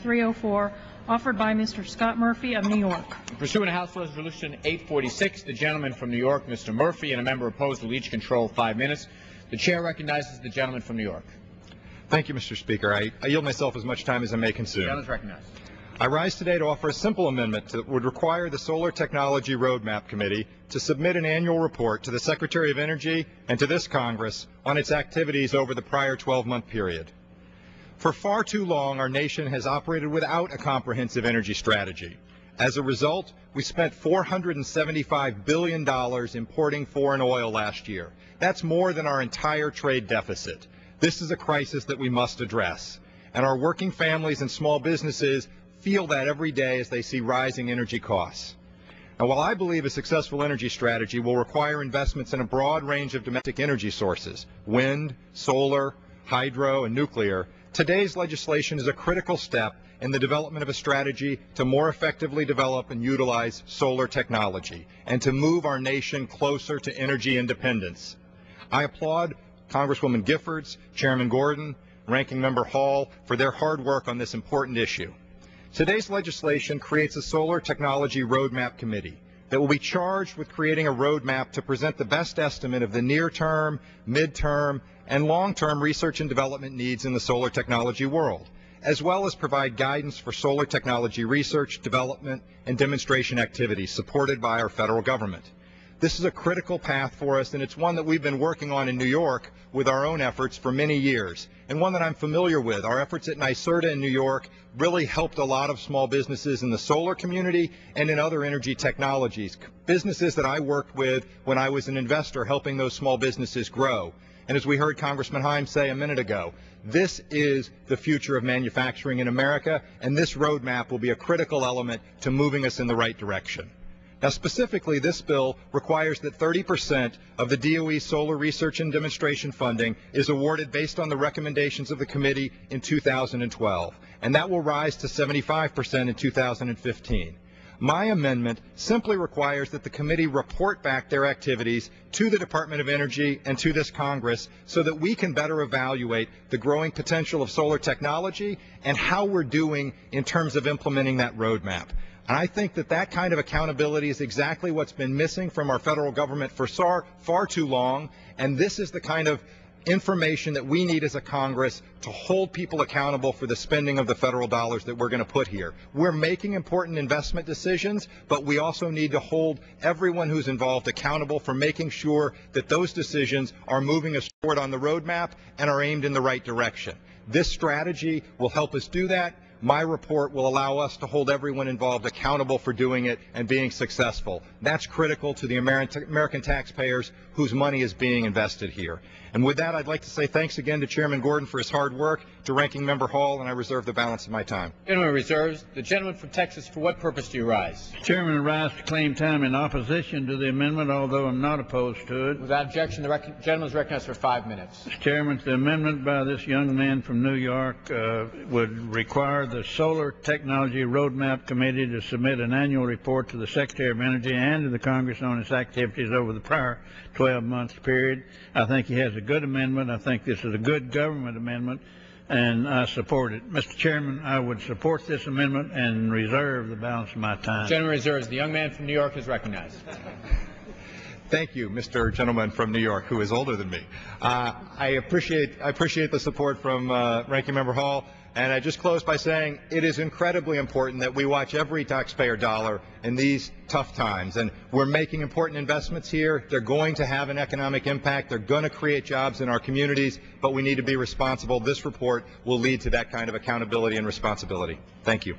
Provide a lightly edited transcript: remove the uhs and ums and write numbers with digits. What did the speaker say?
304, offered by Mr. Scott Murphy of New York. Pursuant to House Resolution 846, the gentleman from New York, Mr. Murphy, and a member opposed will each control 5 minutes. The chair recognizes the gentleman from New York. Thank you, Mr. Speaker. I yield myself as much time as I may consume. The gentleman is recognized. I rise today to offer a simple amendment that would require the Solar Technology Roadmap Committee to submit an annual report to the Secretary of Energy and to this Congress on its activities over the prior 12-month period. For far too long, our nation has operated without a comprehensive energy strategy. As a result, we spent $475 billion importing foreign oil last year. That's more than our entire trade deficit. This is a crisis that we must address. And our working families and small businesses feel that every day as they see rising energy costs. Now, while I believe a successful energy strategy will require investments in a broad range of domestic energy sources, wind, solar, hydro, and nuclear, today's legislation is a critical step in the development of a strategy to more effectively develop and utilize solar technology and to move our nation closer to energy independence. I applaud Congresswoman Giffords, Chairman Gordon, Ranking Member Hall for their hard work on this important issue. Today's legislation creates a Solar Technology Roadmap Committee that will be charged with creating a roadmap to present the best estimate of the near-term, mid-term, and long-term research and development needs in the solar technology world, as well as provide guidance for solar technology research, development, and demonstration activities supported by our federal government. This is a critical path for us, and it's one that we've been working on in New York with our own efforts for many years, and one that I'm familiar with. Our efforts at NYSERDA in New York really helped a lot of small businesses in the solar community and in other energy technologies, businesses that I worked with when I was an investor helping those small businesses grow. And as we heard Congressman Himes say a minute ago, this is the future of manufacturing in America, and this roadmap will be a critical element to moving us in the right direction. Now, specifically, this bill requires that 30% of the DOE solar research and demonstration funding is awarded based on the recommendations of the committee in 2012, and that will rise to 75% in 2015. My amendment simply requires that the committee report back their activities to the Department of Energy and to this Congress so that we can better evaluate the growing potential of solar technology and how we're doing in terms of implementing that roadmap. And I think that that kind of accountability is exactly what's been missing from our federal government for far too long, and this is the kind of information that we need as a Congress to hold people accountable for the spending of the federal dollars that we're going to put here. We're making important investment decisions, but we also need to hold everyone who's involved accountable for making sure that those decisions are moving us forward on the roadmap and are aimed in the right direction. This strategy will help us do that. My report will allow us to hold everyone involved accountable for doing it and being successful. That's critical to the American taxpayers whose money is being invested here. And with that, I'd like to say thanks again to Chairman Gordon for his hard work, to Ranking Member Hall, and I reserve the balance of my time. Gentleman reserves. The gentleman from Texas, for what purpose do you rise? Chairman, I rise to claim time in opposition to the amendment, although I'm not opposed to it. Without objection, the gentleman is recognized for 5 minutes. Mr. Chairman, the amendment by this young man from New York would require the Solar Technology Roadmap Committee to submit an annual report to the Secretary of Energy and to the Congress on its activities over the prior 12-month period. I think he has a good amendment. I think this is a good government amendment, and I support it. Mr. Chairman, I would support this amendment and reserve the balance of my time. Gentleman reserves. The young man from New York is recognized. Thank you, Mr. Gentleman from New York, who is older than me. I appreciate the support from Ranking Member Hall. And I just close by saying it is incredibly important that we watch every taxpayer dollar in these tough times. And we're making important investments here. They're going to have an economic impact. They're going to create jobs in our communities, but we need to be responsible. This report will lead to that kind of accountability and responsibility. Thank you.